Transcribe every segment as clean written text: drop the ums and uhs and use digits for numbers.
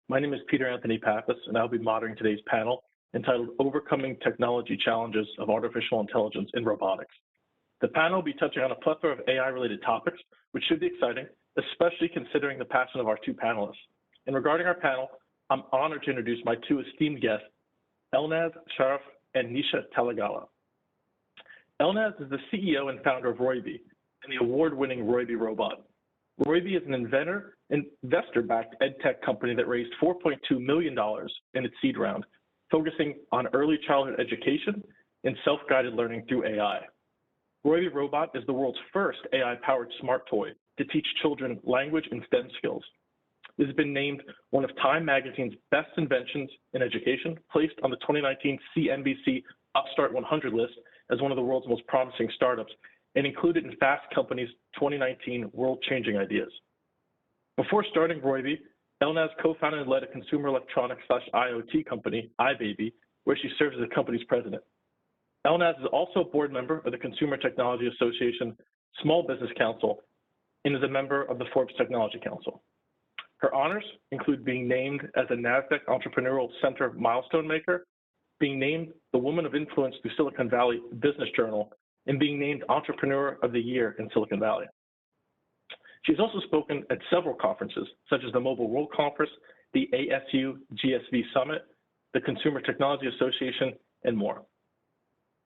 My name is Peter Anthony Pappas, and I'll be moderating today's panel entitled Overcoming Technology Challenges of Artificial Intelligence in Robotics. The panel will be touching on a plethora of AI-related topics, which should be exciting, especially considering the passion of our two panelists. And regarding our panel, I'm honored to introduce my two esteemed guests, Elnaz Sharaf and Nisha Talagawa. Elnaz is the CEO and founder of Roybee and the award-winning Roybee robot. Roybee is an investor-backed EdTech company that raised $4.2 million in its seed round, focusing on early childhood education and self-guided learning through AI. Roybee Robot is the world's first AI-powered smart toy to teach children language and STEM skills. It has been named one of Time Magazine's best inventions in education, placed on the 2019 CNBC Upstart 100 list as one of the world's most promising startups, and included in Fast Company's 2019 World-Changing Ideas. Before starting Roybee, Elnaz co-founded and led a consumer electronics/IoT company, iBaby, where she serves as the company's president. Elnaz is also a board member of the Consumer Technology Association Small Business Council and is a member of the Forbes Technology Council. Her honors include being named as a NASDAQ Entrepreneurial Center Milestone Maker, being named the Woman of Influence through Silicon Valley Business Journal, and being named Entrepreneur of the Year in Silicon Valley. She's also spoken at several conferences, such as the Mobile World Conference, the ASU GSV Summit, the Consumer Technology Association, and more.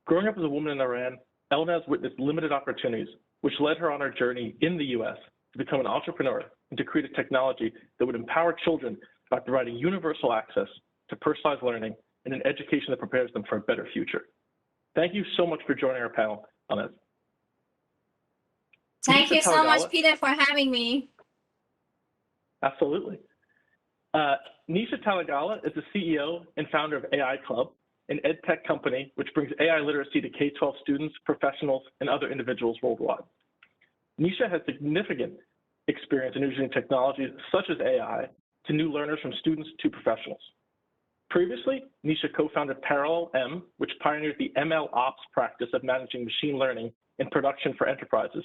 Growing up as a woman in Iran, Elnaz witnessed limited opportunities, which led her on her journey in the US to become an entrepreneur and to create a technology that would empower children by providing universal access to personalized learning and an education that prepares them for a better future. Thank you so much for joining our panel on this. Thank you so much, Peter, for having me. Absolutely. Nisha Talagawa is the CEO and founder of AI Club, an EdTech company which brings AI literacy to K-12 students, professionals, and other individuals worldwide. Nisha has significant experience in using technologies such as AI to new learners from students to professionals. Previously, Nisha co-founded Parallel M, which pioneered the ML Ops practice of managing machine learning in production for enterprises,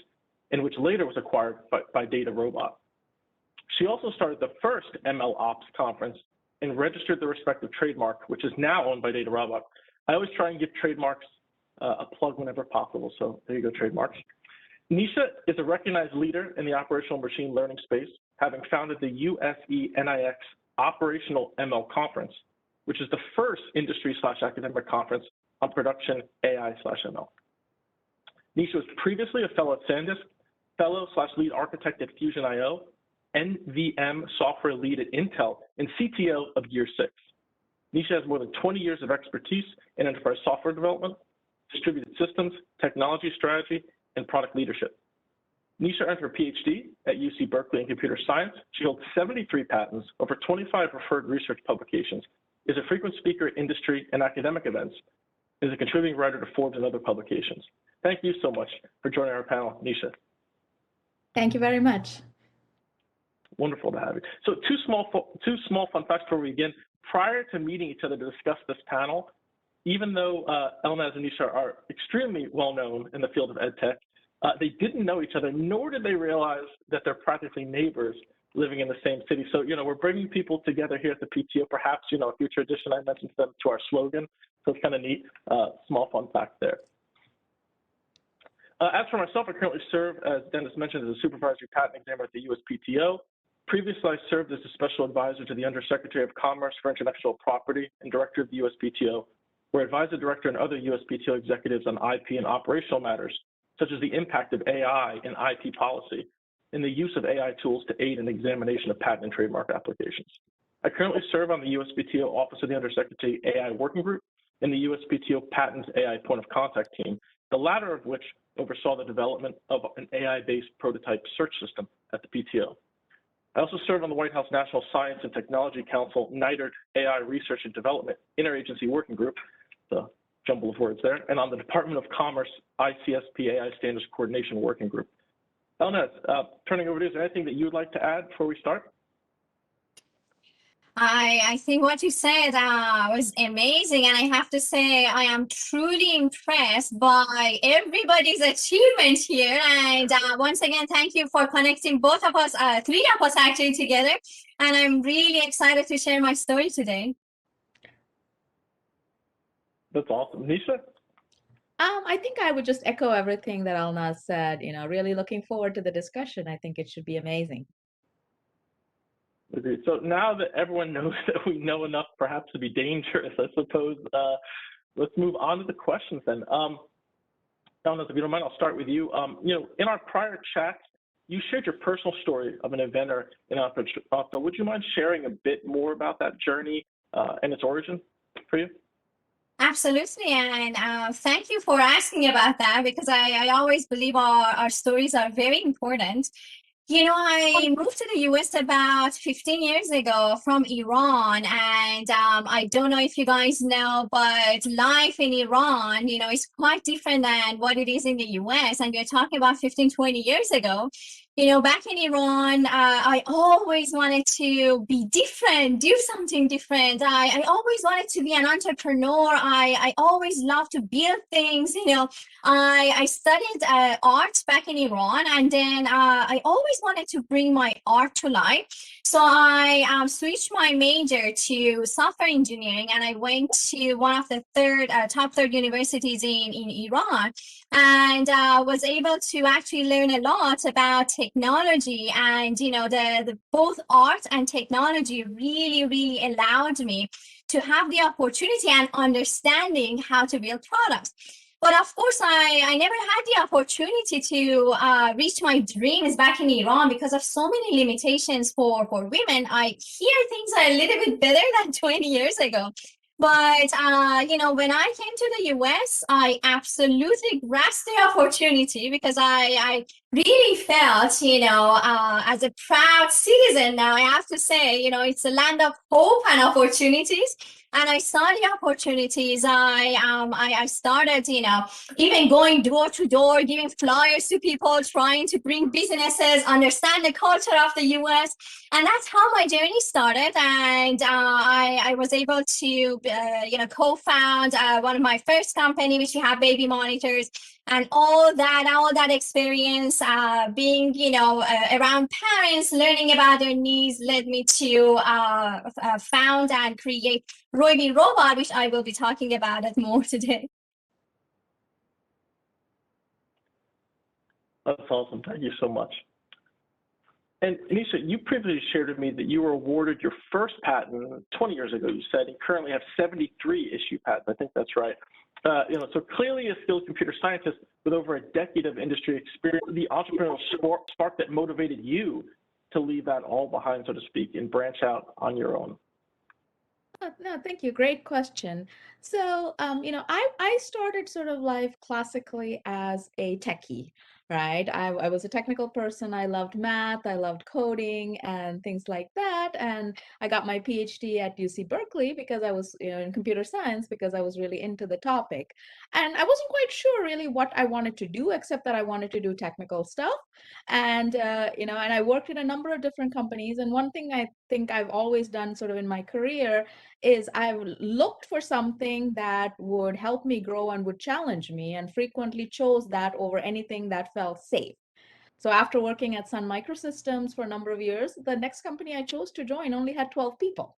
and which later was acquired by Data Robot. She also started the first ML Ops conference and registered the respective trademark, which is now owned by Data Robot. I always try and give trademarks a plug whenever possible, so there you go, trademarks. Nisha is a recognized leader in the operational machine learning space, having founded the USE/NIX Operational ML Conference, which is the first industry/academic conference on production AI/ML. Nisha was previously a fellow at SanDisk, fellow/lead architect at Fusion.io, NVM software lead at Intel, and CTO of Year 6. Nisha has more than 20 years of expertise in enterprise software development, distributed systems, technology strategy, and product leadership. Nisha earned her PhD at UC Berkeley in computer science. She holds 73 patents, over 25 referred research publications, is a frequent speaker at industry and academic events, is a contributing writer to Forbes and other publications. Thank you so much for joining our panel, Nisha. Thank you very much. Wonderful to have you. So two small fun facts before we begin. Prior to meeting each other to discuss this panel, even though Elnaz and Nisha are extremely well known in the field of EdTech, they didn't know each other, nor did they realize that they're practically neighbors living in the same city. So, we're bringing people together here at the PTO. Perhaps, a future edition, I mentioned them to our slogan. So it's kind of neat, small fun fact there. As for myself, I currently serve, as Dennis mentioned, as a supervisory patent examiner at the USPTO. Previously, I served as a special advisor to the Undersecretary of Commerce for Intellectual Property and director of the USPTO, where I advised the director and other USPTO executives on IP and operational matters, such as the impact of AI in IP policy and the use of AI tools to aid in examination of patent and trademark applications. I currently serve on the USPTO Office of the Undersecretary AI Working Group and the USPTO Patents AI Point of Contact Team, the latter of which oversaw the development of an AI-based prototype search system at the PTO. I also serve on the White House National Science and Technology Council NIDARD AI Research and Development Interagency Working Group, the jumble of words there, and on the Department of Commerce ICSP AI Standards Coordination Working Group. Elnaz, turning over to you, is there anything that you would like to add before we start? I think what you said was amazing, and I have to say I am truly impressed by everybody's achievement here. And once again, thank you for connecting both of us, three of us actually together. And I'm really excited to share my story today. That's awesome. Nisha? I think I would just echo everything that Alnaz said. Really looking forward to the discussion. I think it should be amazing. Agreed. So now that everyone knows that we know enough perhaps to be dangerous, I suppose, let's move on to the questions then. Alnaz, if you don't mind, I'll start with you. In our prior chat, you shared your personal story of an inventor in entrepreneurship. Would you mind sharing a bit more about that journey and its origin for you? Absolutely, and thank you for asking about that, because I always believe our stories are very important. I moved to the US about 15 years ago from Iran, and I don't know if you guys know, but life in Iran, is quite different than what it is in the US, and we're talking about 15, 20 years ago. Back in Iran, I always wanted to be different, do something different. I always wanted to be an entrepreneur. I always loved to build things. I studied art back in Iran, and then I always wanted to bring my art to life. So I switched my major to software engineering, and I went to one of the top third universities in Iran, and was able to actually learn a lot about technology. And the both art and technology really allowed me to have the opportunity and understanding how to build products. But of course, I never had the opportunity to reach my dreams back in Iran because of so many limitations for women. Here things are a little bit better than 20 years ago. But, when I came to the US, I absolutely grasped the opportunity, because I really felt, as a proud citizen now, I have to say, it's a land of hope and opportunities. And I saw the opportunities. I started, even going door to door, giving flyers to people, trying to bring businesses, understand the culture of the US. And that's how my journey started. And I was able to, co-found one of my first company, which we have baby monitors. And all that experience, being, around parents, learning about their needs, led me to found and create Roybee robot, which I will be talking about it more today. That's awesome. Thank you so much. And Nisha, you previously shared with me that you were awarded your first patent 20 years ago. You said you currently have 73 issued patents. I think that's right. So clearly a skilled computer scientist with over a decade of industry experience, the entrepreneurial spark that motivated you to leave that all behind, so to speak, and branch out on your own. No, thank you. Great question. So, I started sort of life classically as a techie, right? I was a technical person. I loved math, I loved coding and things like that. And I got my PhD at UC Berkeley because I was, in computer science, because I was really into the topic. And I wasn't quite sure really what I wanted to do, except that I wanted to do technical stuff. And, and I worked in a number of different companies. And one thing I think I've always done sort of in my career is I've looked for something that would help me grow and would challenge me, and frequently chose that over anything that felt safe. So after working at Sun Microsystems for a number of years, the next company I chose to join only had 12 people.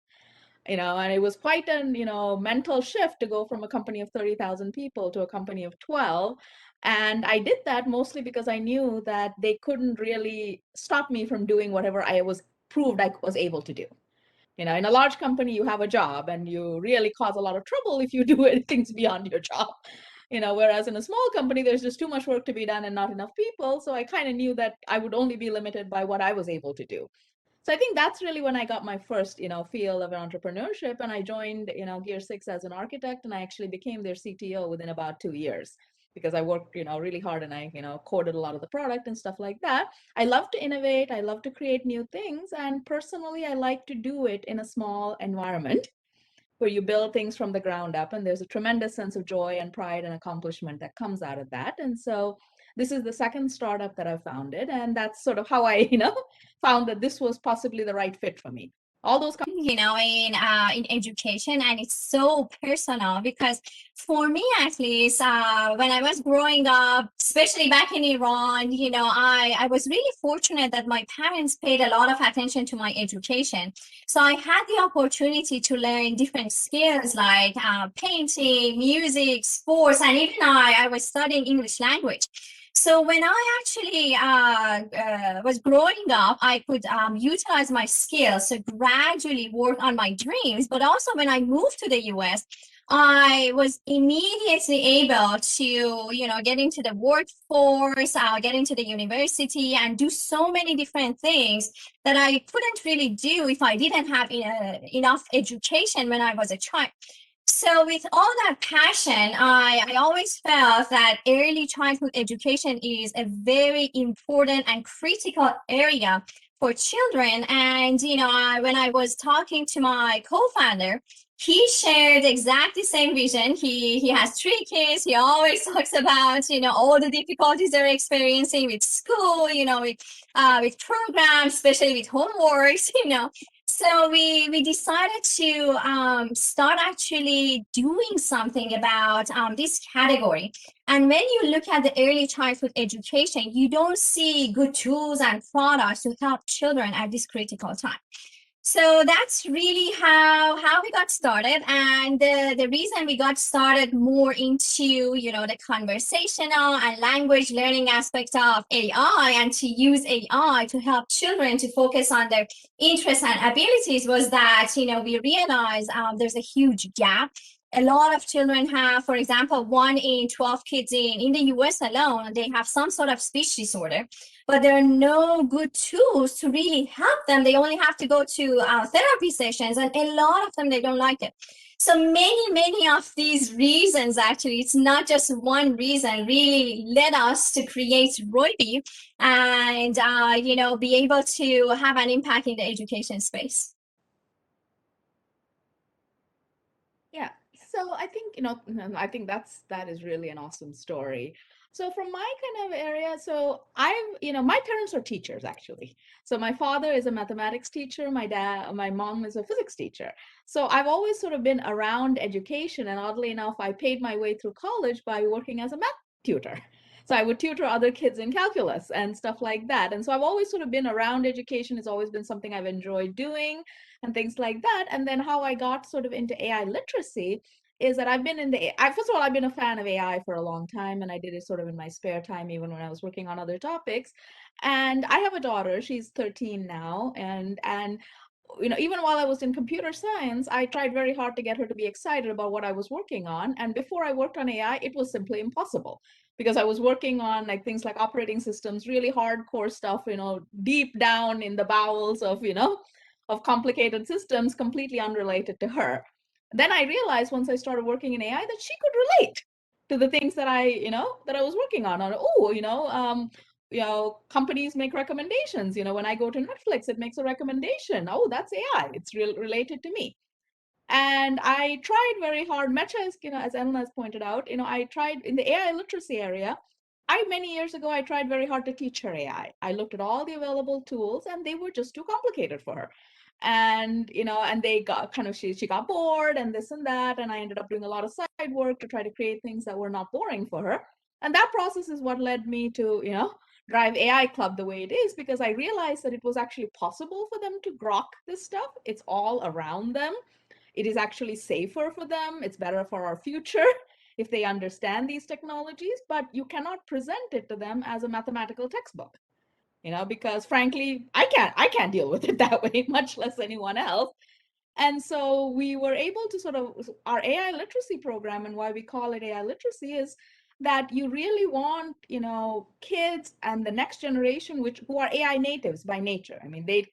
And it was quite an, mental shift to go from a company of 30,000 people to a company of 12. And I did that mostly because I knew that they couldn't really stop me from doing whatever I was proved I was able to do. In a large company, you have a job and you really cause a lot of trouble if you do things beyond your job. Whereas in a small company, there's just too much work to be done and not enough people. So I kind of knew that I would only be limited by what I was able to do. So I think that's really when I got my first, feel of entrepreneurship. And I joined, Gear 6 as an architect, and I actually became their CTO within about 2 years, because I worked, really hard, and I, coded a lot of the product and stuff like that. I love to innovate. I love to create new things. And personally, I like to do it in a small environment where you build things from the ground up. And there's a tremendous sense of joy and pride and accomplishment that comes out of that. And so this is the second startup that I've founded. And that's sort of how I, found that this was possibly the right fit for me. All those in education, and it's so personal because for me at least, when I was growing up, especially back in Iran, I was really fortunate that my parents paid a lot of attention to my education. So I had the opportunity to learn different skills like painting, music, sports, and even I was studying English language. So when I actually was growing up, I could utilize my skills to gradually work on my dreams. But also when I moved to the US, I was immediately able to, get into the workforce, get into the university, and do so many different things that I couldn't really do if I didn't have enough education when I was a child. So with all that passion, I always felt that early childhood education is a very important and critical area for children. And, when I was talking to my co-founder, he shared exactly the same vision. He has 3 kids. He always talks about, all the difficulties they're experiencing with school, with programs, especially with homeworks, So we decided to start actually doing something about this category. And when you look at the early childhood education, you don't see good tools and products to help children at this critical time. So that's really how we got started, and the reason we got started more into the conversational and language learning aspect of AI, and to use AI to help children to focus on their interests and abilities was that we realized there's a huge gap. A lot of children have, for example, 1 in 12 kids in the US alone, they have some sort of speech disorder, but there are no good tools to really help them. They only have to go to therapy sessions, and a lot of them, they don't like it. So many of these reasons, actually, it's not just one reason, really led us to create Roybee and, be able to have an impact in the education space. Yeah. So I think, I think that is really an awesome story. So from my kind of area, so my parents are teachers actually. So my father is a mathematics teacher, my mom is a physics teacher. So I've always sort of been around education, and oddly enough, I paid my way through college by working as a math tutor. So I would tutor other kids in calculus and stuff like that. And so I've always sort of been around education. It's always been something I've enjoyed doing and things like that. And then how I got sort of into AI literacy is that I've been in the first of all, I've been a fan of AI for a long time, and I did it sort of in my spare time, even when I was working on other topics. And I have a daughter; she's 13 now, and even while I was in computer science, I tried very hard to get her to be excited about what I was working on. And before I worked on AI, it was simply impossible because I was working on like things like operating systems, really hardcore stuff, deep down in the bowels of complicated systems, completely unrelated to her. Then I realized once I started working in AI that she could relate to the things that I was working on. Companies make recommendations. When I go to Netflix, it makes a recommendation. Oh, that's AI. It's related to me. And I tried very hard, much as, as Elena has pointed out, I tried in the AI literacy area. Many years ago, I tried very hard to teach her AI. I looked at all the available tools and they were just too complicated for her. And they got she got bored and this and that. And I ended up doing a lot of side work to try to create things that were not boring for her. And that process is what led me to, drive AI Club the way it is, because I realized that it was actually possible for them to grok this stuff. It's all around them. It is actually safer for them. It's better for our future if they understand these technologies, but you cannot present it to them as a mathematical textbook, because frankly, I can't deal with it that way, much less anyone else. And so we were able to our AI literacy program, and why we call it AI literacy is that you really want, kids and the next generation, who are AI natives by nature. I mean, they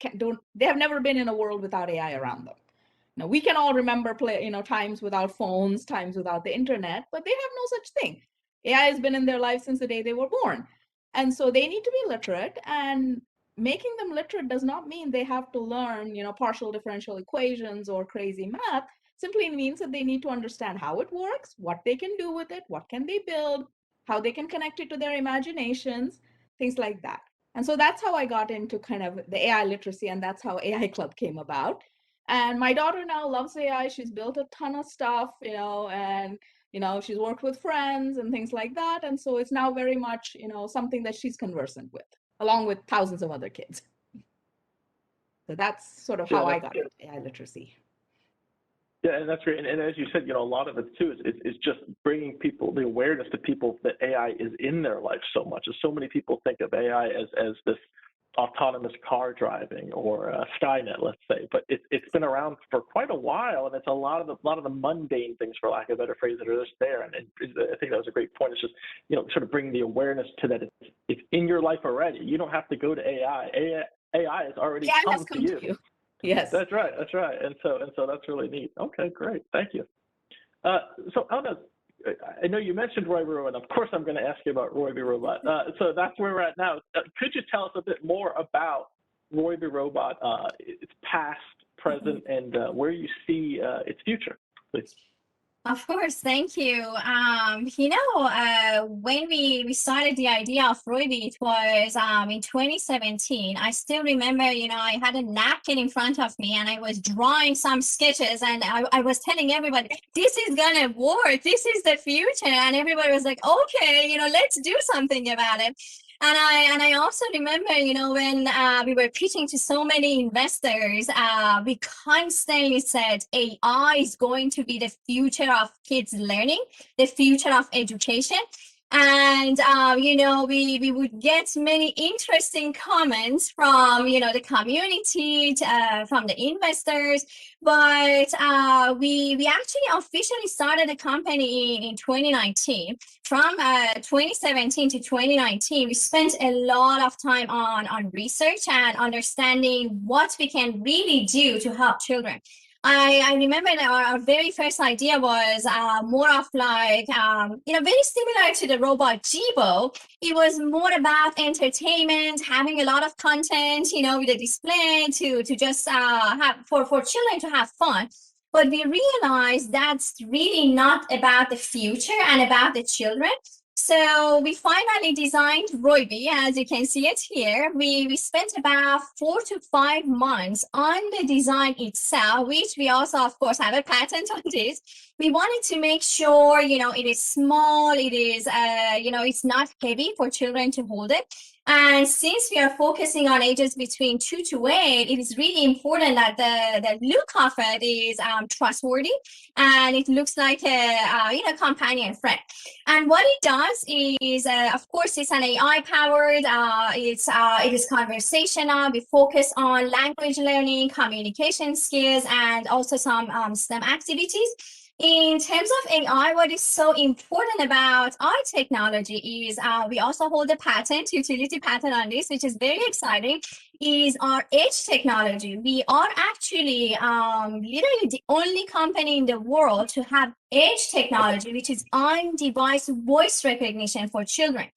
have never been in a world without AI around them. Now we can all remember times without phones, times without the internet, but they have no such thing. AI has been in their life since the day they were born. And so they need to be literate, and making them literate does not mean they have to learn, partial differential equations or crazy math. Simply means that they need to understand how it works, what they can do with it, what can they build, how they can connect it to their imaginations, things like that. And so that's how I got into kind of the AI literacy, and that's how AI Club came about. And my daughter now loves AI. She's built a ton of stuff, and she's worked with friends and things like that. And so it's now very much, something that she's conversant with, along with thousands of other kids. So that's sort of how I got into AI literacy. Yeah, and that's great. And as you said, a lot of it too is just bringing people the awareness to people that AI is in their life so much. So many people think of AI as this autonomous car driving or Skynet, let's say, but it's been around for quite a while, and it's a lot of the mundane things, for lack of a better phrase, that are just there. And I think that was a great point. It's just sort of bringing the awareness to that it's in your life already. You don't have to go to AI. AI has already come to you. Yes, that's right. And so that's really neat. Okay, great. Thank you. So Elna, I know you mentioned Roybee Robot. Of course, I'm going to ask you about Roybee Robot. So that's where we're at now. Could you tell us a bit more about Roybee Robot, its past, present, and where you see its future, please? Of course, thank you. When we started the idea of Roybee, it was in 2017. I still remember, I had a napkin in front of me and I was drawing some sketches, and I was telling everybody, this is gonna work, this is the future. And everybody was like, okay, let's do something about it. And I also remember, when we were pitching to so many investors, we constantly said AI is going to be the future of kids learning, the future of education. And, we would get many interesting comments from, the community, from the investors. But we actually officially started the company in 2019. From 2017 to 2019, we spent a lot of time on research and understanding what we can really do to help children. I remember that our very first idea was more of like, very similar to the robot Jibo. It was more about entertainment, having a lot of content, with a display to just have for children to have fun. But we realized that's really not about the future and about the children. So we finally designed Roybee, as you can see it here. We spent about 4 to 5 months on the design itself, which we also, of course, have a patent on this. We wanted to make sure, it is small, it is, it's not heavy for children to hold it. And since we are focusing on ages between 2 to 8, it is really important that the look of it is trustworthy, and it looks like a companion friend. And what it does is, of course, it's an AI powered. It is conversational. We focus on language learning, communication skills, and also some STEM activities. In terms of AI, what is so important about our technology is we also hold a patent, utility patent on this, which is very exciting, is our edge technology. We are actually literally the only company in the world to have edge technology, which is on-device voice recognition for children.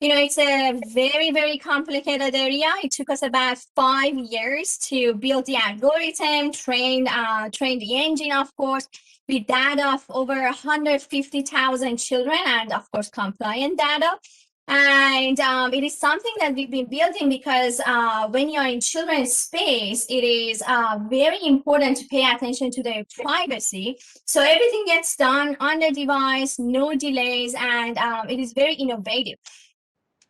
It's a very, very complicated area. It took us about 5 years to build the algorithm, train the engine, of course, with data of over 150,000 children and, of course, compliant data. And it is something that we've been building because when you're in children's space, it is very important to pay attention to their privacy. So everything gets done on the device, no delays, and it is very innovative.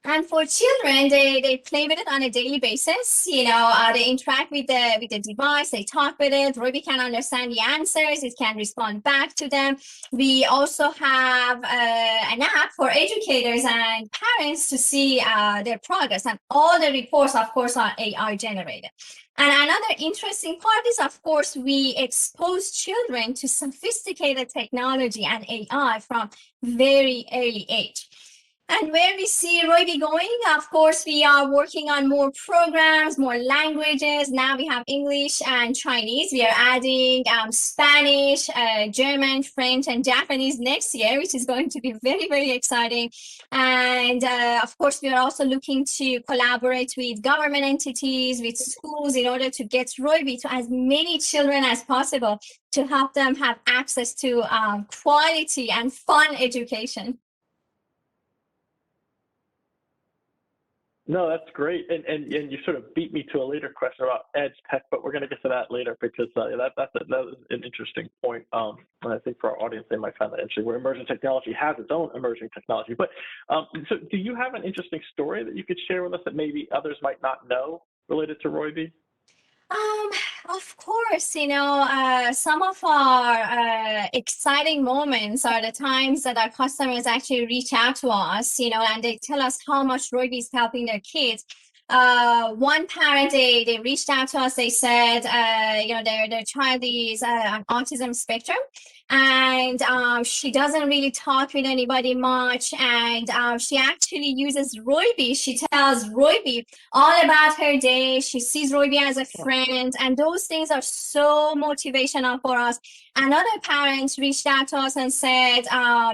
And for children, they play with it on a daily basis. They interact with the device, they talk with it. Roybee can understand the answers, it can respond back to them. We also have an app for educators and parents to see their progress, and all the reports, of course, are AI generated. And another interesting part is, of course, we expose children to sophisticated technology and AI from very early age. And where we see Roybee going, of course, we are working on more programs, more languages. Now we have English and Chinese. We are adding Spanish, German, French, and Japanese next year, which is going to be very, very exciting. And of course, we are also looking to collaborate with government entities, with schools, in order to get Roybee to as many children as possible, to help them have access to quality and fun education. No, that's great, and you sort of beat me to a later question about EdTech, but we're going to get to that later because that is an interesting point. And I think for our audience, they might find that interesting. Where emerging technology has its own emerging technology, but so do you have an interesting story that you could share with us that maybe others might not know related to Roybee? Um, of course, some of our exciting moments are the times that our customers actually reach out to us, and they tell us how much Roybee is helping their kids. One parent, they reached out to us. They said, their child is on autism spectrum, and she doesn't really talk with anybody much, and she actually uses Roybee. She tells Roybee all about her day. She sees Roybee as a friend, and those things are so motivational for us. Another parent reached out to us and said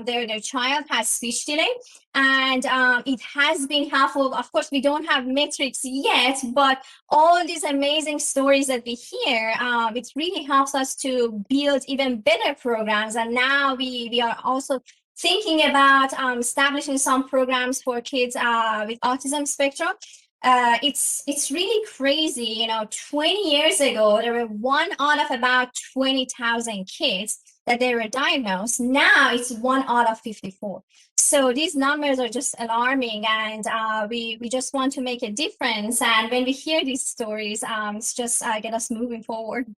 their child has speech delay, and it has been helpful. Of course, we don't have metrics yet, but all these amazing stories that we hear, it really helps us to build even better programs. And now we are also thinking about establishing some programs for kids with autism spectrum. It's really crazy. 20 years ago, there were 1 out of about 20,000 kids that they were diagnosed. Now it's 1 out of 54. So these numbers are just alarming, and we just want to make a difference. And when we hear these stories, it's just get us moving forward.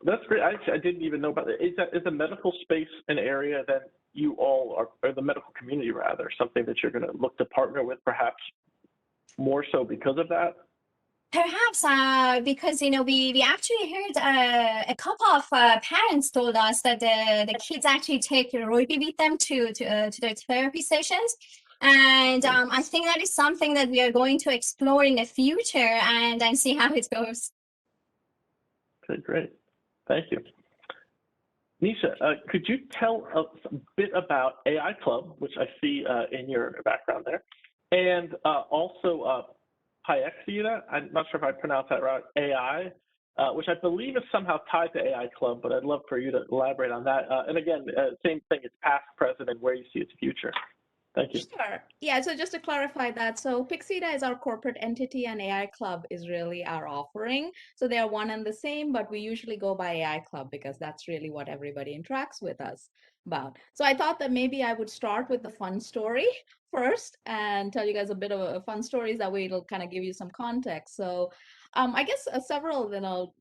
That's great. I didn't even know about that. Is the medical space an area that you all are, or the medical community rather, something that you're going to look to partner with, perhaps more so because of that? Perhaps because we actually heard a couple of parents told us that the kids actually take Roybee with them to their therapy sessions, and I think that is something that we are going to explore in the future and see how it goes. Okay, great. Thank you. Nisha, could you tell us a bit about AI Club, which I see in your background there, and also Pyexia, I'm not sure if I pronounced that right, AI, which I believe is somehow tied to AI Club, but I'd love for you to elaborate on that. And again, same thing, it's past, present, and where you see its future. Thank you. Sure. Yeah, so just to clarify that, so Pixida is our corporate entity and AI Club is really our offering. So they are one and the same, but we usually go by AI Club because that's really what everybody interacts with us about. So I thought that maybe I would start with the fun story first and tell you guys a bit of a fun stories. That way it'll kind of give you some context. So I guess several,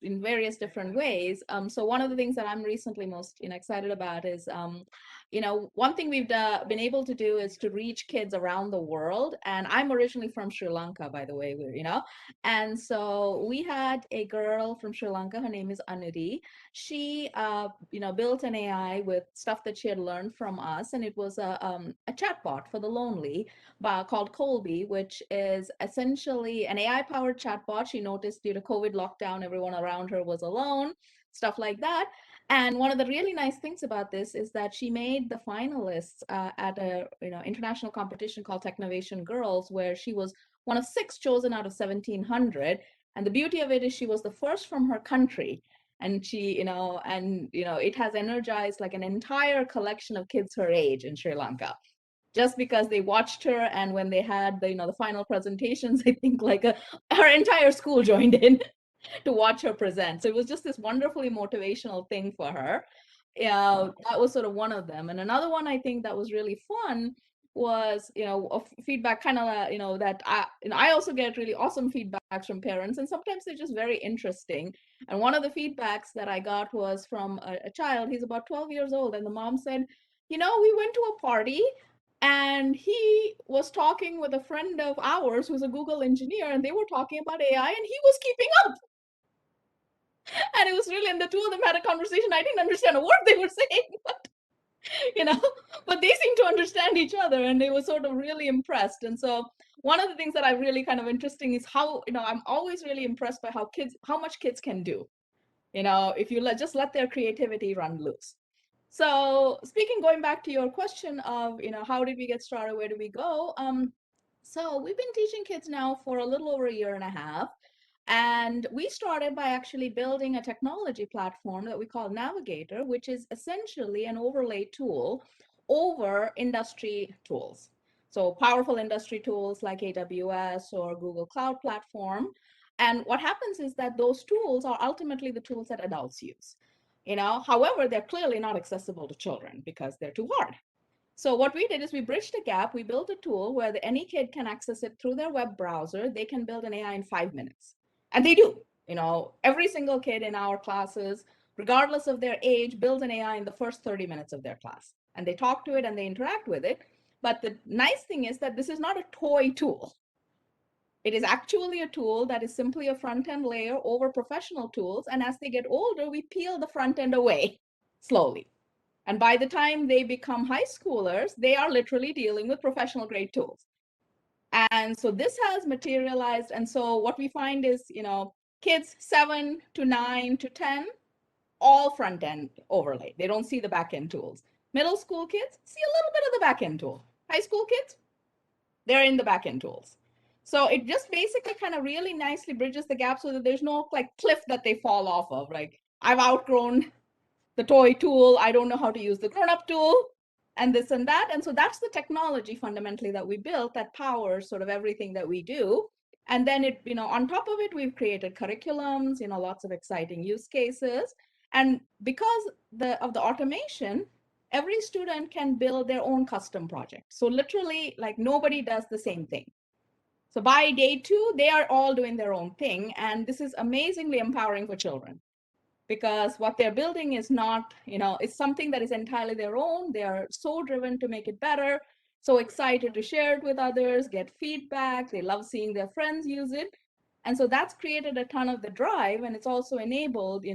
in various different ways. So one of the things that I'm recently most excited about is one thing we've been able to do is to reach kids around the world. And I'm originally from Sri Lanka, by the way, and so we had a girl from Sri Lanka. Her name is Anuri. She, built an AI with stuff that she had learned from us. And it was a chatbot for the lonely called Colby, which is essentially an AI-powered chatbot. She noticed due to COVID lockdown, everyone around her was alone, stuff like that. And one of the really nice things about this is that she made the finalists at a international competition called Technovation Girls, where she was one of 6 chosen out of 1,700. And the beauty of it is she was the first from her country. And she, it has energized like an entire collection of kids her age in Sri Lanka, just because they watched her. And when they had the final presentations, I think her entire school joined in to watch her present. So it was just this wonderfully motivational thing for her. Yeah, that was sort of one of them. And another one I think that was really fun was, feedback kind of, that I also get really awesome feedbacks from parents, and sometimes they're just very interesting. And one of the feedbacks that I got was from a child. He's about 12 years old, and the mom said, we went to a party and he was talking with a friend of ours who's a Google engineer, and they were talking about AI, and he was keeping up. And it was really, and the two of them had a conversation. I didn't understand a word they were saying, but but they seemed to understand each other, and they were sort of really impressed. And so one of the things that I really kind of interesting is how, I'm always really impressed by how much kids can do, if you just let their creativity run loose. So going back to your question of, how did we get started? Where do we go? So we've been teaching kids now for a little over a year and a half. And we started by actually building a technology platform that we call Navigator, which is essentially an overlay tool over industry tools. So powerful industry tools like AWS or Google Cloud Platform. And what happens is that those tools are ultimately the tools that adults use. However, they're clearly not accessible to children because they're too hard. So what we did is we bridged a gap. We built a tool where any kid can access it through their web browser. They can build an AI in 5 minutes. And they do. Every single kid in our classes, regardless of their age, builds an AI in the first 30 minutes of their class. And they talk to it and they interact with it. But the nice thing is that this is not a toy tool. It is actually a tool that is simply a front-end layer over professional tools. And as they get older, we peel the front end away slowly. And by the time they become high schoolers, they are literally dealing with professional grade tools. And so this has materialized. And so what we find is, kids 7 to 9 to 10, all front end overlay. They don't see the back end tools. Middle school kids see a little bit of the back end tool. High school kids, they're in the back end tools. So it just basically kind of really nicely bridges the gap so that there's no cliff that they fall off of. I've outgrown the toy tool. I don't know how to use the grown-up tool and this and that. And so that's the technology fundamentally that we built that powers sort of everything that we do. And then on top of it, we've created curriculums, lots of exciting use cases. And because of the automation, every student can build their own custom project. So literally, nobody does the same thing. So by day 2, they are all doing their own thing. And this is amazingly empowering for children because what they're building is not, it's something that is entirely their own. They are so driven to make it better, so excited to share it with others, get feedback. They love seeing their friends use it. And so that's created a ton of the drive. And it's also enabled,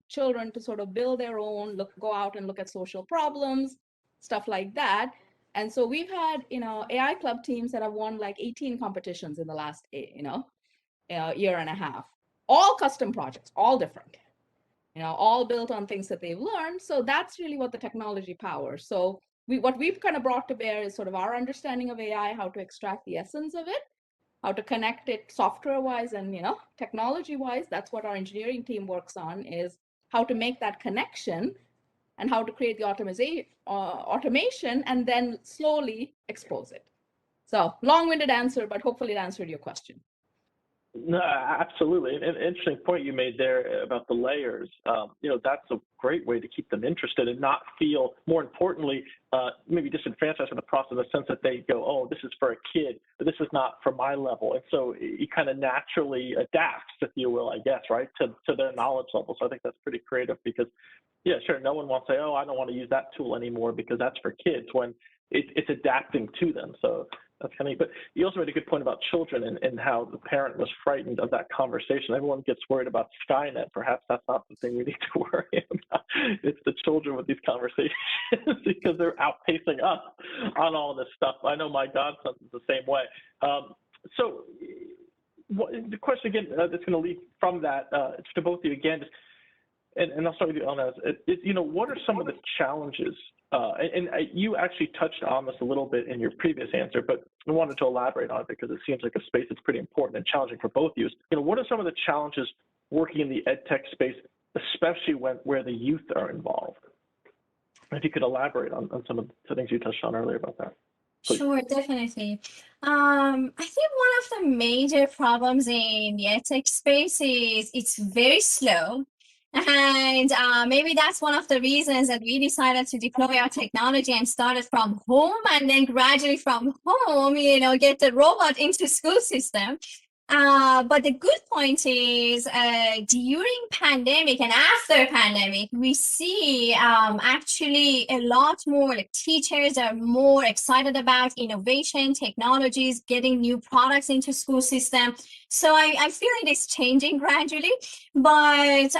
children to sort of build their own, go out and look at social problems, stuff like that. And so we've had, AI club teams that have won 18 competitions in the last, year and a half, all custom projects, all different, all built on things that they've learned. So that's really what the technology powers. So what we've kind of brought to bear is sort of our understanding of AI, how to extract the essence of it, how to connect it software-wise and, technology-wise. That's what our engineering team works on, is how to make that connection and how to create the automation and then slowly expose it. So long-winded answer, but hopefully it answered your question. No, absolutely. An interesting point you made there about the layers. That's a great way to keep them interested and not feel, more importantly, maybe disenfranchised in the process in the sense that they go, oh, this is for a kid, but this is not for my level. And so it kind of naturally adapts, if you will, I guess, right, to their knowledge level. So I think that's pretty creative because, yeah, sure, no one wants to say, oh, I don't want to use that tool anymore because that's for kids when it's adapting to them. So that's kind of neat. But you also made a good point about children and how the parent was frightened of that conversation. Everyone gets worried about Skynet. Perhaps that's not the thing we need to worry about. It's the children with these conversations because they're outpacing us on all this stuff. I know my godson is the same way. So the question again that's going to lead from that to both of you again, and I'll start with you, Anna, what are some of the challenges? And you actually touched on this a little bit in your previous answer, but I wanted to elaborate on it because it seems like a space that's pretty important and challenging for both of you. What are some of the challenges working in the EdTech space, especially where the youth are involved? If you could elaborate on some of the things you touched on earlier about that. Please. Sure, definitely. I think one of the major problems in the EdTech space is it's very slow. And maybe that's one of the reasons that we decided to deploy our technology and started from home and then gradually from home, get the robot into school system. But the good point is during pandemic and after pandemic, we see actually a lot more teachers are more excited about innovation, technologies, getting new products into school system. So I feel it is changing gradually, but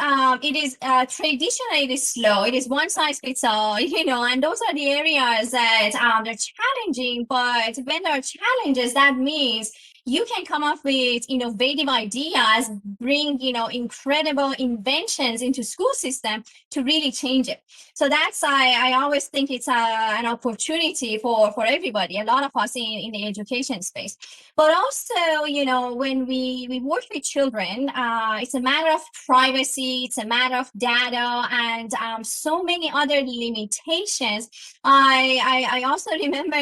it is traditionally it is slow. It is one size fits all, and those are the areas that they're challenging. But when there are challenges, that means you can come up with innovative ideas, bring incredible inventions into school system to really change it. So that's I always think it's an opportunity for everybody, a lot of us in the education space. But also, when we work with children, it's a matter of privacy, it's a matter of data, and so many other limitations. I also remember,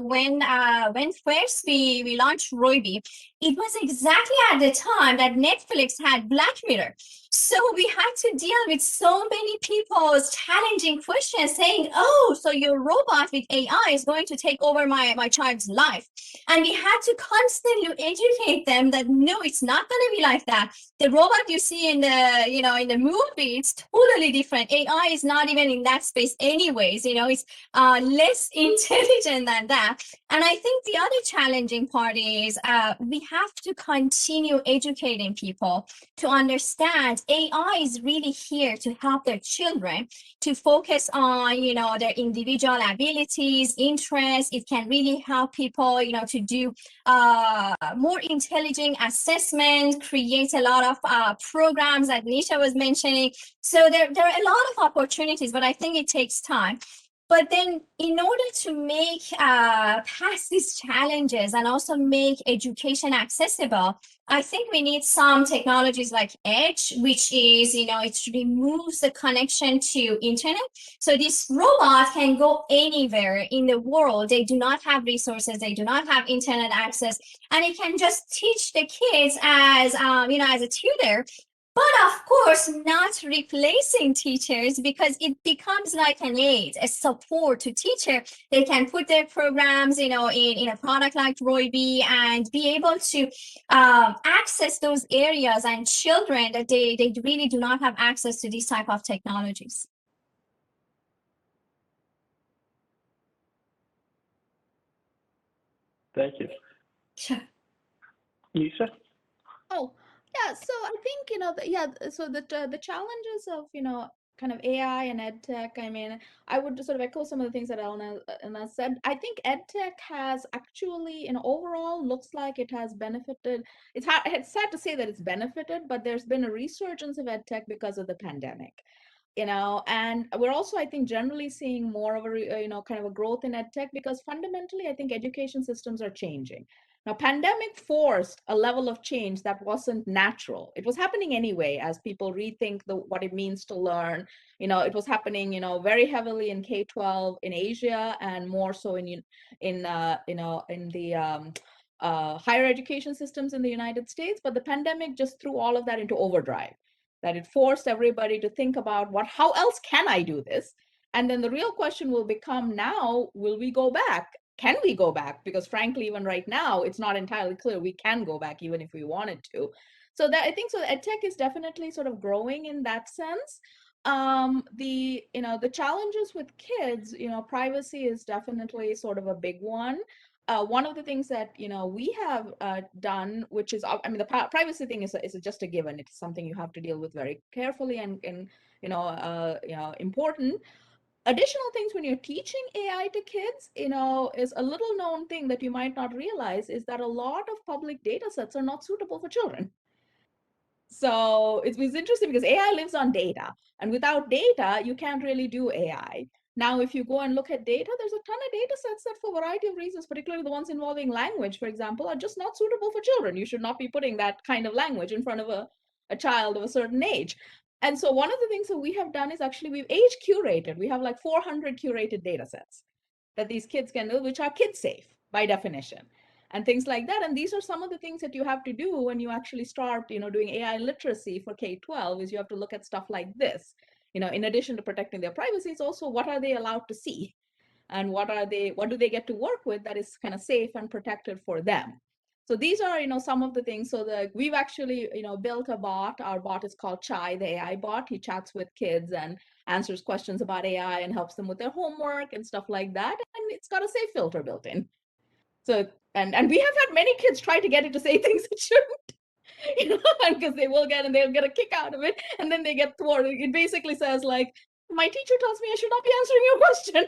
when first we launched Roybee, it was exactly at the time that Netflix had Black Mirror. So we had to deal with so many people's challenging questions saying, oh, so your robot with AI is going to take over my child's life. And we had to constantly educate them that no, it's not going to be like that. The robot you see in the movie, it's totally different. AI is not even in that space anyways. It's less intelligent than that. And I think the other challenging part is we have to continue educating people to understand AI is really here to help their children to focus on, their individual abilities, interests. It can really help people, to do more intelligent assessment, create a lot of programs that Nisha was mentioning. So there are a lot of opportunities, but I think it takes time. But then in order to make past these challenges and also make education accessible, I think we need some technologies like Edge, which is, it removes the connection to internet. So this robot can go anywhere in the world. They do not have resources. They do not have internet access. And it can just teach the kids as, as a tutor. But of course, not replacing teachers, because it becomes like an aid, a support to teacher. They can put their programs, in a product like Roybee and be able to access those areas and children that they really do not have access to these type of technologies. Thank you. Sure. Nisha? Oh, yeah. So I think, so the challenges of, kind of AI and EdTech, I mean, I would sort of echo some of the things that Elna said. I think EdTech has actually, overall looks like it has benefited. It's sad to say that it's benefited, but there's been a resurgence of EdTech because of the pandemic. And we're also, I think, generally seeing more of a, kind of a growth in EdTech because fundamentally, I think education systems are changing. Now, pandemic forced a level of change that wasn't natural. It was happening anyway as people rethink what it means to learn. It was happening, very heavily in K-12 in Asia and more so in the higher education systems in the United States. But the pandemic just threw all of that into overdrive. That it forced everybody to think about how else can I do this? And then the real question will become now, will we go back? Can we go back? Because frankly, even right now, it's not entirely clear we can go back even if we wanted to. So that I think so EdTech is definitely sort of growing in that sense. The challenges with kids, privacy is definitely sort of a big one. One of the things that we have done, which is, I mean, the privacy thing is just a given. It's something you have to deal with very carefully and important. Additional things when you're teaching AI to kids, is a little known thing that you might not realize is that a lot of public data sets are not suitable for children. So it was interesting because AI lives on data, and without data, you can't really do AI. Now, if you go and look at data, there's a ton of data sets that for a variety of reasons, particularly the ones involving language, for example, are just not suitable for children. You should not be putting that kind of language in front of a child of a certain age. And so one of the things that we have done is actually we've age curated. We have like 400 curated data sets that these kids can do, which are kid safe by definition and things like that. And these are some of the things that you have to do when you actually start, doing AI literacy for K-12 is you have to look at stuff like this. In addition to protecting their privacy, it's also what are they allowed to see and what do they get to work with that is kind of safe and protected for them. So these are, some of the things. So we've actually, built a bot. Our bot is called Chai, the AI bot. He chats with kids and answers questions about AI and helps them with their homework and stuff like that. And it's got a safe filter built in. So, and we have had many kids try to get it to say things it shouldn't, because they'll get a kick out of it, and then they get thwarted. It basically says like, my teacher tells me I should not be answering your question,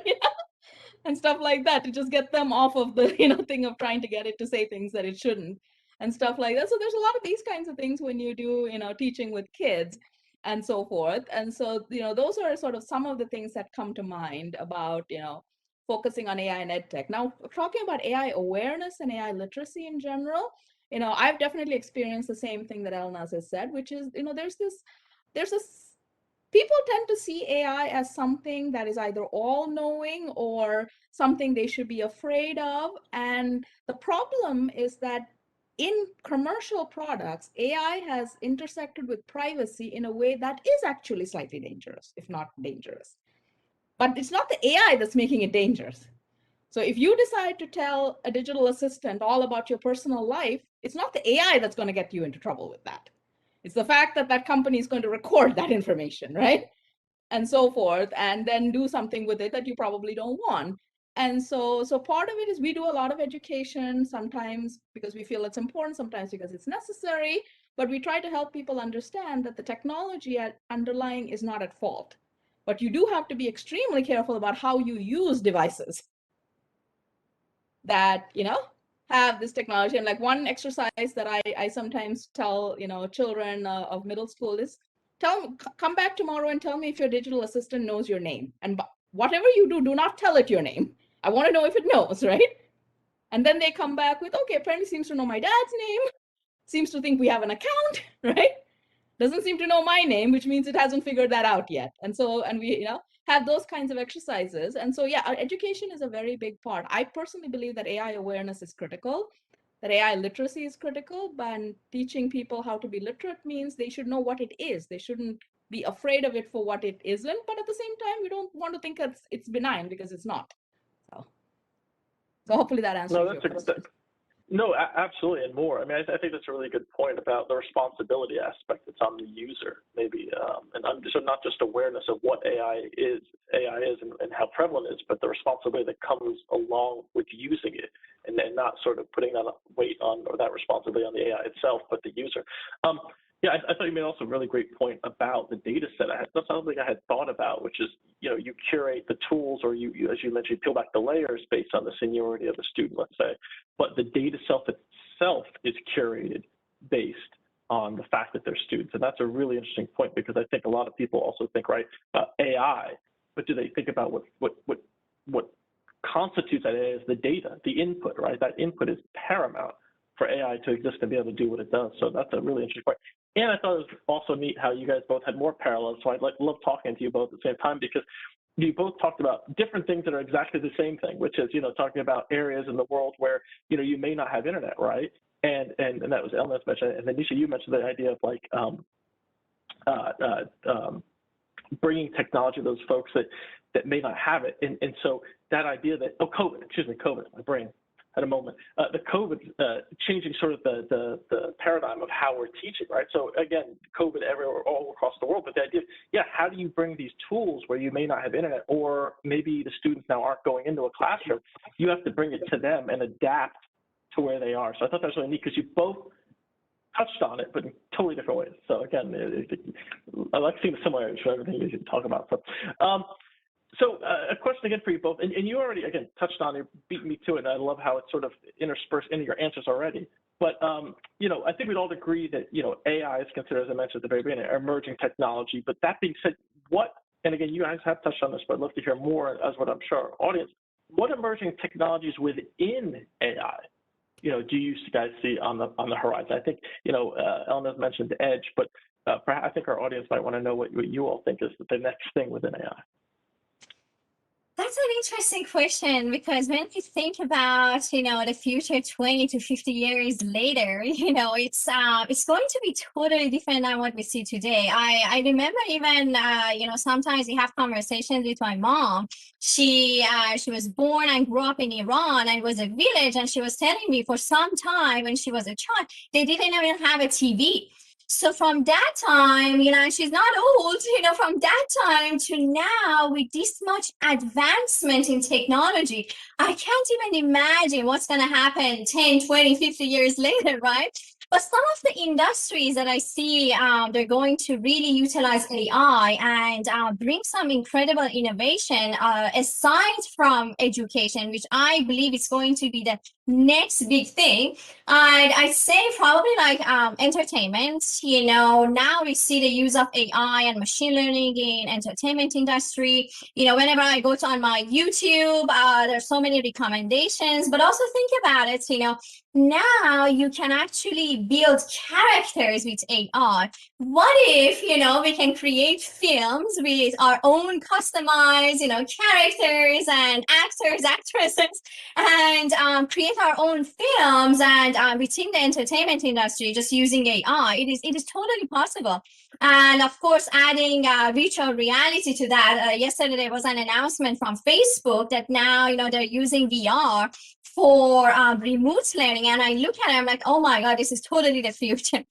and stuff like that to just get them off of the, thing of trying to get it to say things that it shouldn't. and stuff like that. So there's a lot of these kinds of things when you do, teaching with kids and so forth. And so, those are sort of some of the things that come to mind about, focusing on AI and EdTech. Now, talking about AI awareness and AI literacy in general, I've definitely experienced the same thing that Elnaz has said, which is, there's this, people tend to see AI as something that is either all-knowing or something they should be afraid of. And the problem is that in commercial products, AI has intersected with privacy in a way that is actually slightly dangerous, if not dangerous. But it's not the AI that's making it dangerous. So if you decide to tell a digital assistant all about your personal life, it's not the AI that's going to get you into trouble with that. It's the fact that that company is going to record that information, right? And so forth, and then do something with it that you probably don't want. And so part of it is we do a lot of education, sometimes because we feel it's important, sometimes because it's necessary, but we try to help people understand that the technology underlying is not at fault. But you do have to be extremely careful about how you use devices that, have this technology. And like one exercise that I sometimes tell, children of middle school is, come back tomorrow and tell me if your digital assistant knows your name. And whatever you do, do not tell it your name. I want to know if it knows, right? And then they come back with, okay, apparently seems to know my dad's name, seems to think we have an account, right? Doesn't seem to know my name, which means it hasn't figured that out yet. And so, and we, have those kinds of exercises. And so, yeah, our education is a very big part. I personally believe that AI awareness is critical, that AI literacy is critical, but teaching people how to be literate means they should know what it is. They shouldn't be afraid of it for what it isn't. But at the same time, we don't want to think it's benign, because it's not. So hopefully that answers your question. No, absolutely, and more. I mean, I think that's a really good point about the responsibility aspect that's on the user, maybe, and so not just awareness of what AI is and how prevalent it is, but the responsibility that comes along with using it, and not sort of putting that weight on, or that responsibility on the AI itself, but the user. Yeah, I thought you made also a really great point about the data set. That's something I had thought about, which is, you curate the tools, or you, as you mentioned, peel back the layers based on the seniority of the student, let's say, but the data itself is curated based on the fact that they're students. And that's a really interesting point, because I think a lot of people also think, right, about AI, but do they think about what constitutes that AI as the data, the input, right? That input is paramount for AI to exist and be able to do what it does. So that's a really interesting point. And I thought it was also neat how you guys both had more parallels. So I'd love talking to you both at the same time, because you both talked about different things that are exactly the same thing, which is, talking about areas in the world where, you may not have internet, right? And that was Elnaz mentioned, and then Nisha, you mentioned the idea of like bringing technology to those folks that may not have it. And so that idea that, COVID, my brain had a moment. The COVID changing sort of the paradigm of how we're teaching, right? So again, COVID everywhere, all across the world, but the idea, how do you bring these tools where you may not have internet, or maybe the students now aren't going into a classroom? You have to bring it to them and adapt to where they are. So I thought that was really neat, because you both touched on it, but in totally different ways. So again, I like seeing the similarities for everything you talk about. So a question again for you both, and you already, again, touched on it, beat me to it, and I love how it's sort of interspersed into your answers already. But, I think we'd all agree that, AI is considered, as I mentioned at the very beginning, emerging technology. But that being said, and again, you guys have touched on this, but I'd love to hear more, as what I'm sure our audience, what emerging technologies within AI, do you guys see on the horizon? I think, Elnaz mentioned the edge, but perhaps I think our audience might want to know what you all think is the next thing within AI. That's an interesting question, because when you think about, the future 20 to 50 years later, it's going to be totally different than what we see today. I remember even, sometimes we have conversations with my mom. She was born and grew up in Iran, and it was a village, and she was telling me for some time when she was a child, they didn't even have a TV. So from that time, she's not old, from that time to now, with this much advancement in technology, I can't even imagine what's going to happen 10, 20, 50 years later, right? But some of the industries that I see, they're going to really utilize AI and bring some incredible innovation aside from education, which I believe is going to be the next big thing. I'd say probably like entertainment. Now we see the use of AI and machine learning in entertainment industry. Whenever I go to on my YouTube, there's so many recommendations. But also think about it. Now you can actually build characters with AI. What if we can create films with our own customized characters and actors, actresses, and create our own films and within the entertainment industry just using AI. It is totally possible. And of course, adding virtual reality to that. Yesterday there was an announcement from Facebook that now they're using VR for remote learning, and I look at it, I'm like, oh my god, this is totally the future.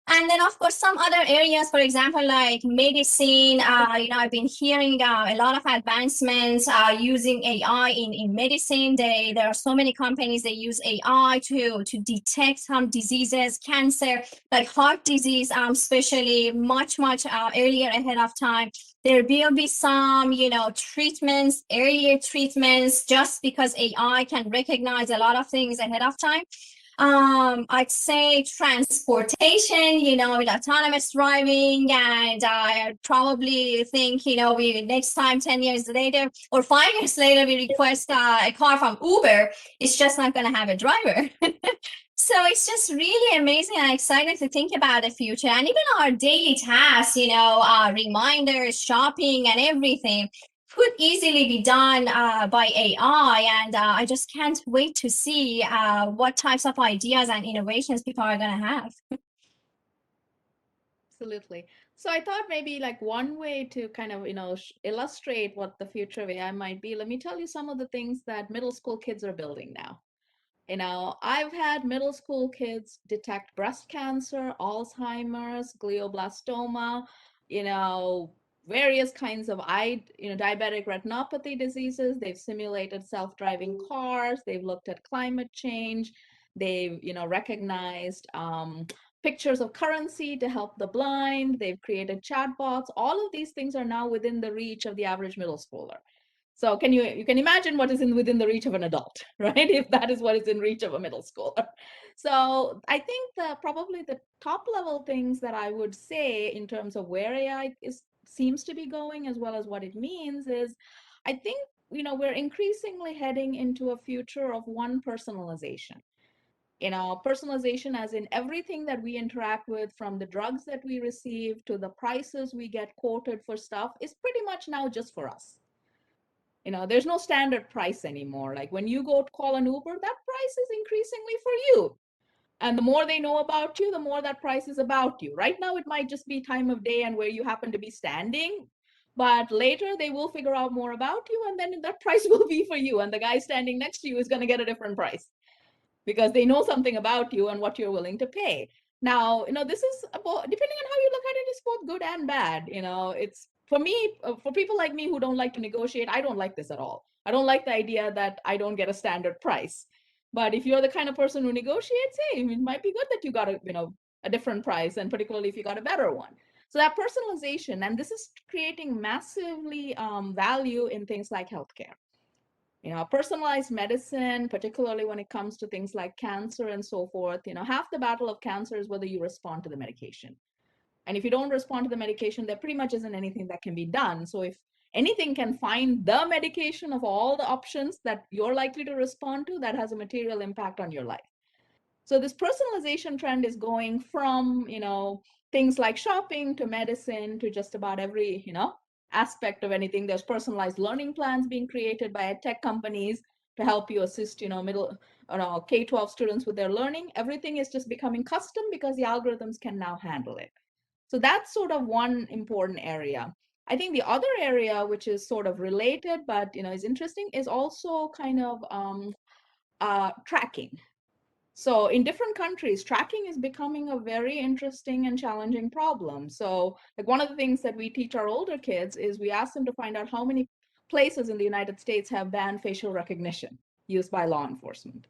And then, of course, some other areas, for example, like medicine, I've been hearing a lot of advancements using AI in medicine. There are so many companies that use AI to detect some diseases, cancer, like heart disease, especially much, much earlier ahead of time. There will be some, treatments, earlier treatments, just because AI can recognize a lot of things ahead of time. I'd say transportation, with autonomous driving, and I probably think, we next time, 10 years later or 5 years later, we request a car from Uber, it's just not going to have a driver. So it's just really amazing and exciting to think about the future, and even our daily tasks, reminders, shopping, and everything could easily be done by AI. And I just can't wait to see what types of ideas and innovations people are going to have. Absolutely. So I thought maybe like one way to kind of, illustrate what the future of AI might be, let me tell you some of the things that middle school kids are building now. I've had middle school kids detect breast cancer, Alzheimer's, glioblastoma, you know, various kinds of diabetic retinopathy diseases. They've simulated self-driving cars. They've looked at climate change. They've, recognized pictures of currency to help the blind. They've created chatbots. All of these things are now within the reach of the average middle schooler. So you can imagine what is within the reach of an adult, right? If that is what is in reach of a middle schooler. So I think probably the top level things that I would say in terms of where AI seems to be going, as well as what it means, is I think we're increasingly heading into a future of one personalization. Personalization as in everything that we interact with, from the drugs that we receive to the prices we get quoted for stuff, is pretty much now just for us. There's no standard price anymore. Like when you go to call an Uber, that price is increasingly for you. And the more they know about you, the more that price is about you. Right now, it might just be time of day and where you happen to be standing. But later, they will figure out more about you, and then that price will be for you. And the guy standing next to you is going to get a different price because they know something about you and what you're willing to pay. Now, this is about, depending on how you look at it, it's both good and bad. It's for me, for people like me who don't like to negotiate, I don't like this at all. I don't like the idea that I don't get a standard price. But if you're the kind of person who negotiates, hey, it might be good that you got a different price, and particularly if you got a better one. So that personalization, and this is creating massively value in things like healthcare. Personalized medicine, particularly when it comes to things like cancer and so forth, half the battle of cancer is whether you respond to the medication. And if you don't respond to the medication, there pretty much isn't anything that can be done. So if anything can find the medication of all the options that you're likely to respond to, that has a material impact on your life. So this personalization trend is going from, things like shopping to medicine to just about every, aspect of anything. There's personalized learning plans being created by tech companies to help you assist, K-12 students with their learning. Everything is just becoming custom because the algorithms can now handle it. So that's sort of one important area. I think the other area, which is sort of related, but is interesting, is also kind of tracking. So in different countries, tracking is becoming a very interesting and challenging problem. So like one of the things that we teach our older kids is we ask them to find out how many places in the United States have banned facial recognition used by law enforcement,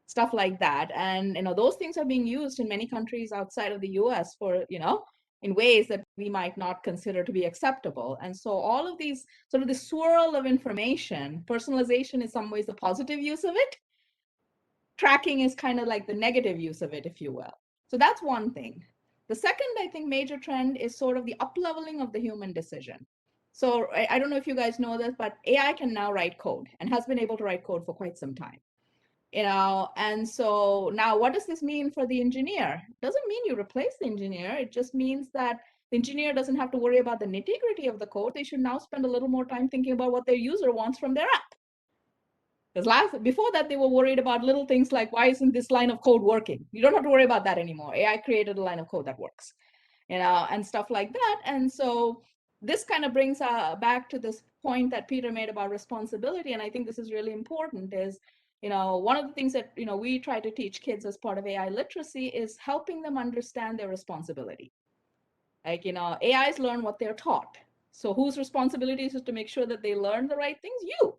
stuff like that. And those things are being used in many countries outside of the US for, in ways that we might not consider to be acceptable. And so all of these sort of the swirl of information, personalization is some ways the positive use of it, tracking is kind of like the negative use of it, if you will. So that's one thing. The second, I think, major trend is sort of the up-leveling of the human decision. So I don't know if you guys know this, but AI can now write code and has been able to write code for quite some time. And so now what does this mean for the engineer? It doesn't mean you replace the engineer. It just means that the engineer doesn't have to worry about the nitty-gritty of the code. They should now spend a little more time thinking about what their user wants from their app. Because before that, they were worried about little things like, why isn't this line of code working? You don't have to worry about that anymore. AI created a line of code that works, and stuff like that. And so this kind of brings back to this point that Peter made about responsibility. And I think this is really important is, one of the things that, we try to teach kids as part of AI literacy is helping them understand their responsibility. Like, AIs learn what they're taught. So whose responsibility is it to make sure that they learn the right things? You.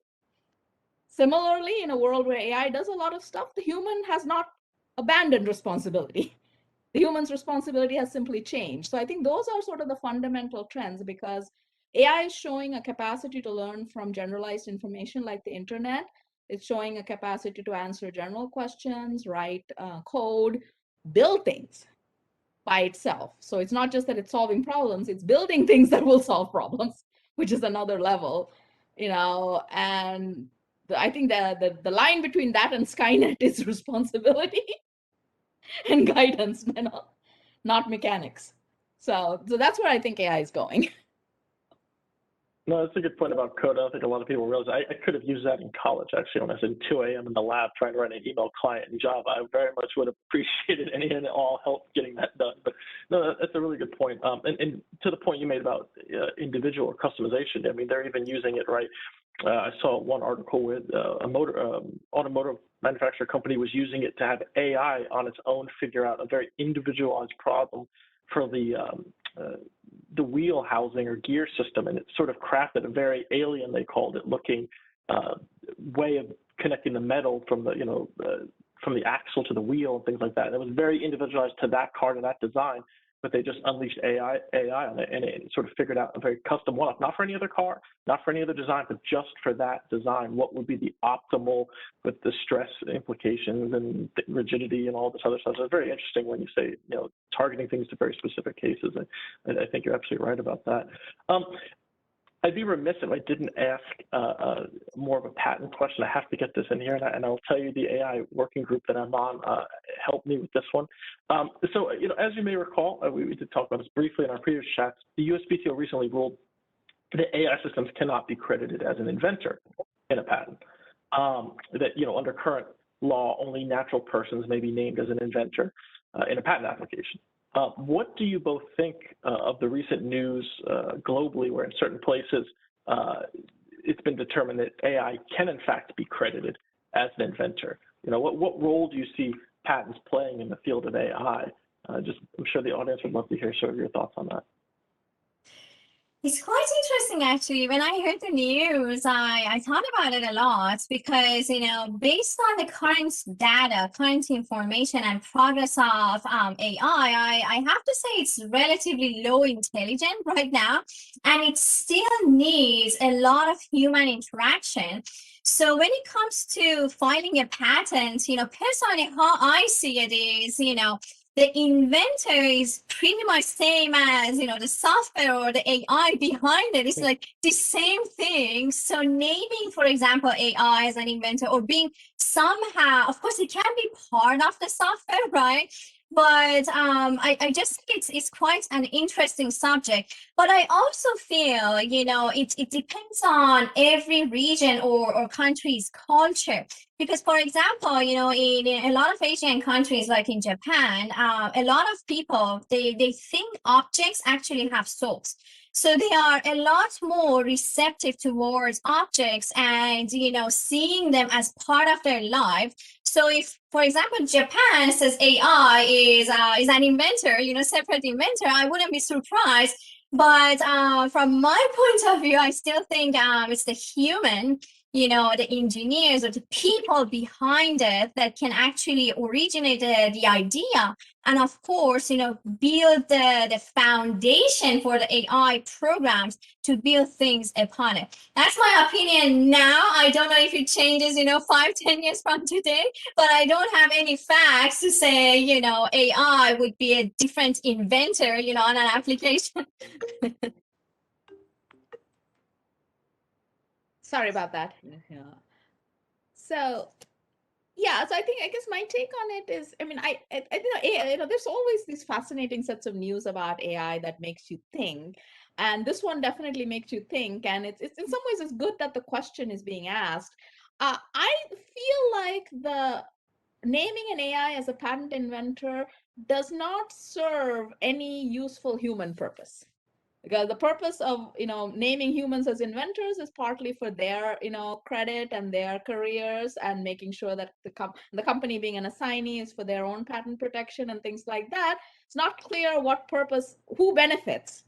Similarly, in a world where AI does a lot of stuff, the human has not abandoned responsibility. The human's responsibility has simply changed. So I think those are sort of the fundamental trends, because AI is showing a capacity to learn from generalized information like the internet. It's showing a capacity to answer general questions, write code, build things by itself. So it's not just that it's solving problems, it's building things that will solve problems, which is another level, and I think the line between that and Skynet is responsibility and guidance, not mechanics. So that's where I think AI is going. No, that's a good point about code. I don't think a lot of people realize. I could have used that in college, actually, when I was in 2 a.m. in the lab trying to write an email client in Java. I very much would have appreciated any and all help getting that done. But no, that's a really good point. And to the point you made about individual customization, I mean, they're even using it, right? I saw one article with automotive manufacturer company was using it to have AI on its own figure out a very individualized problem for the wheel housing or gear system, and it sort of crafted a very alien, they called it, looking way of connecting the metal from the axle to the wheel and things like that. And it was very individualized to that car, to that design, but they just unleashed AI on it, and it sort of figured out a very custom one-off, not for any other car, not for any other design, but just for that design, what would be the optimal with the stress implications and rigidity and all this other stuff. So it's very interesting when you say, targeting things to very specific cases. And I think you're absolutely right about that. I'd be remiss if I didn't ask more of a patent question. I have to get this in here, and I'll tell you the AI working group that I'm on helped me with this one. So, as you may recall, we did talk about this briefly in our previous chats. The USPTO recently ruled that AI systems cannot be credited as an inventor in a patent. That, under current law, only natural persons may be named as an inventor in a patent application. What do you both think of the recent news globally, where in certain places it's been determined that AI can in fact be credited as an inventor? What role do you see patents playing in the field of AI? I'm sure the audience would love to hear some of your thoughts on that. It's quite interesting, actually. When I heard the news, I thought about it a lot because, based on the current data, current information and progress of AI, I have to say it's relatively low intelligent right now, and it still needs a lot of human interaction. So when it comes to filing a patent, personally, how I see it is, the inventor is pretty much same as, the software or the AI behind it. It's like the same thing. So naming, for example, AI as an inventor or being somehow, of course, it can be part of the software, right? But I just think it's quite an interesting subject. But I also feel, it depends on every region or country's culture. Because, for example, in a lot of Asian countries, like in Japan, a lot of people, they think objects actually have souls. So they are a lot more receptive towards objects and, seeing them as part of their life. So if, for example, Japan says AI is an inventor, separate inventor, I wouldn't be surprised. But from my point of view, I still think it's the human the engineers or the people behind it that can actually originate the idea. And of course, build the foundation for the AI programs to build things upon it. That's my opinion now. I don't know if it changes, 5, 10 years from today, but I don't have any facts to say, AI would be a different inventor, on an application. Sorry about that. Yeah. So yeah, so I guess my take on it is, I mean, there's always these fascinating sets of news about AI that makes you think, and this one definitely makes you think, and it's in some ways it's good that the question is being asked. I feel like the naming an AI as a patent inventor does not serve any useful human purpose, because the purpose of naming humans as inventors is partly for their credit and their careers, and making sure that the company being an assignee is for their own patent protection and things like that. It's not clear what purpose, who benefits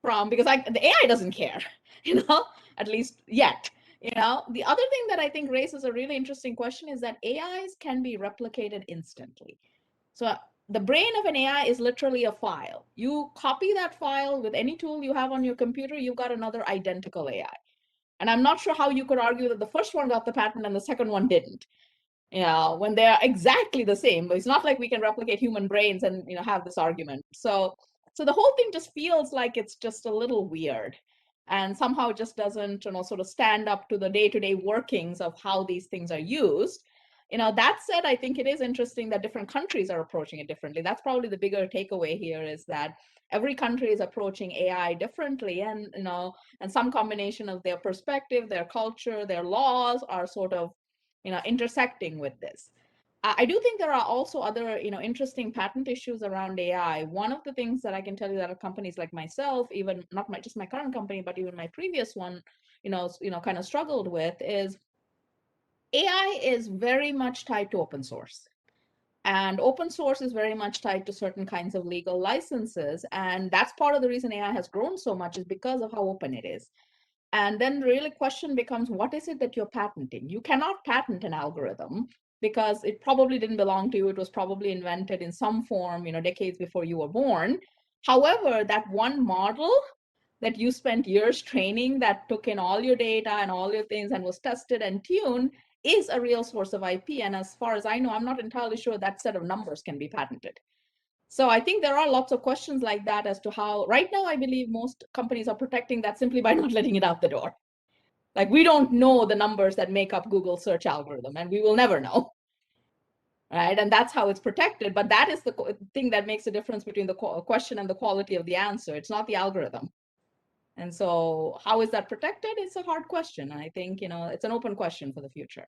from, because the AI doesn't care, at least yet. The other thing that I think raises a really interesting question is that AIs can be replicated instantly. So the brain of an AI is literally a file. You copy that file with any tool you have on your computer, you've got another identical AI. And I'm not sure how you could argue that the first one got the patent and the second one didn't. When they're exactly the same. But it's not like we can replicate human brains and have this argument. So the whole thing just feels like it's just a little weird, and somehow just doesn't sort of stand up to the day-to-day workings of how these things are used. That said, I think it is interesting that different countries are approaching it differently. That's probably the bigger takeaway here, is that every country is approaching AI differently, and and some combination of their perspective, their culture, their laws are sort of intersecting with this. I do think there are also other, interesting patent issues around AI. One of the things that I can tell you that companies like myself, even not just my current company, but even my previous one, kind of struggled with, is AI is very much tied to open source. And open source is very much tied to certain kinds of legal licenses. And that's part of the reason AI has grown so much, is because of how open it is. And then really question becomes, what is it that you're patenting? You cannot patent an algorithm because it probably didn't belong to you. It was probably invented in some form, decades before you were born. However, that one model that you spent years training, that took in all your data and all your things and was tested and tuned, is a real source of IP. And as far as I know, I'm not entirely sure that set of numbers can be patented. So I think there are lots of questions like that as to how, right now, I believe most companies are protecting that simply by not letting it out the door. Like, we don't know the numbers that make up Google's search algorithm, and we will never know. Right? And that's how it's protected. But that is the thing that makes a difference between the question and the quality of the answer. It's not the algorithm. And so how is that protected? It's a hard question. And I think, it's an open question for the future.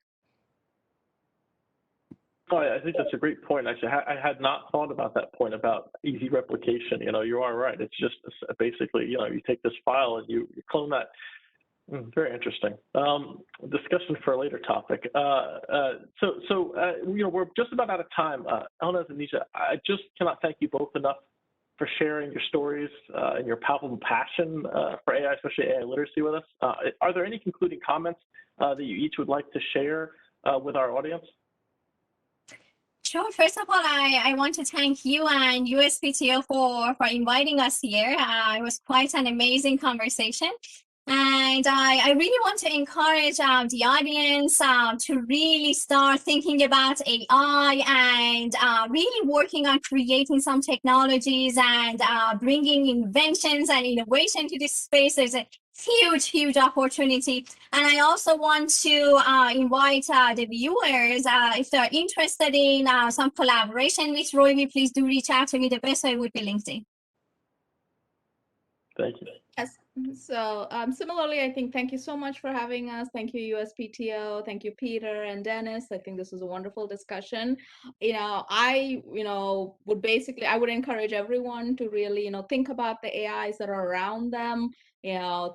Oh, I think that's a great point. Actually, I had not thought about that point about easy replication. You are right. It's just basically, you take this file and you clone that. Very interesting. Discussion for a later topic. We're just about out of time. Anishas and Nisha, I just cannot thank you both enough for sharing your stories and your palpable passion for AI, especially AI literacy, with us. Are there any concluding comments that you each would like to share with our audience? Sure. First of all, I want to thank you and USPTO for inviting us here. It was quite an amazing conversation. And I really want to encourage the audience to really start thinking about AI and really working on creating some technologies and bringing inventions and innovation to this space. There's a huge, huge opportunity. And I also want to invite the viewers, if they're interested in some collaboration with Roybee, please do reach out to me. The best way would be LinkedIn. Thank you. Yes. So similarly, I think thank you so much for having us. Thank you, USPTO. Thank you, Peter and Dennis. I think this was a wonderful discussion. I would encourage everyone to really, think about the AIs that are around them.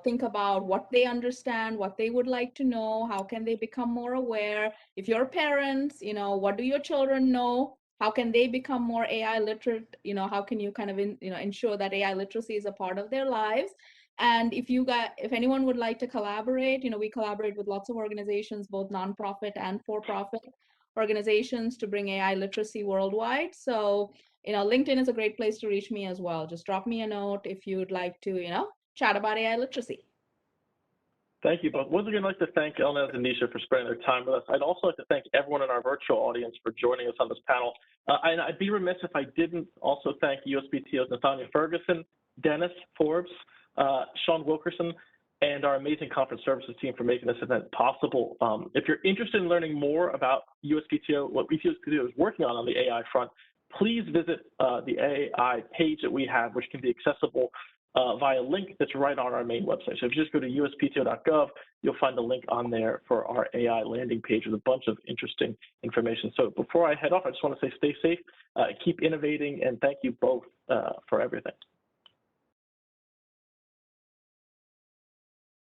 Think about what they understand, what they would like to know, how can they become more aware. If you're parents, what do your children know? How can they become more AI literate? How can you kind of ensure that AI literacy is a part of their lives? And if anyone would like to collaborate, we collaborate with lots of organizations, both nonprofit and for-profit organizations, to bring AI literacy worldwide. So, LinkedIn is a great place to reach me as well. Just drop me a note if you'd like to, chat about AI literacy. Thank you both. Once again, I'd like to thank Elnaz and Nisha for spending their time with us. I'd also like to thank everyone in our virtual audience for joining us on this panel. And I'd be remiss if I didn't also thank USPTO's Nathania Ferguson, Dennis Forbes, Sean Wilkerson, and our amazing conference services team for making this event possible. If you're interested in learning more about USPTO, what USPTO is working on the AI front, please visit the AI page that we have, which can be accessible via a link that's right on our main website. So if you just go to uspto.gov, you'll find a link on there for our AI landing page with a bunch of interesting information. So before I head off, I just want to say stay safe, keep innovating, and thank you both for everything.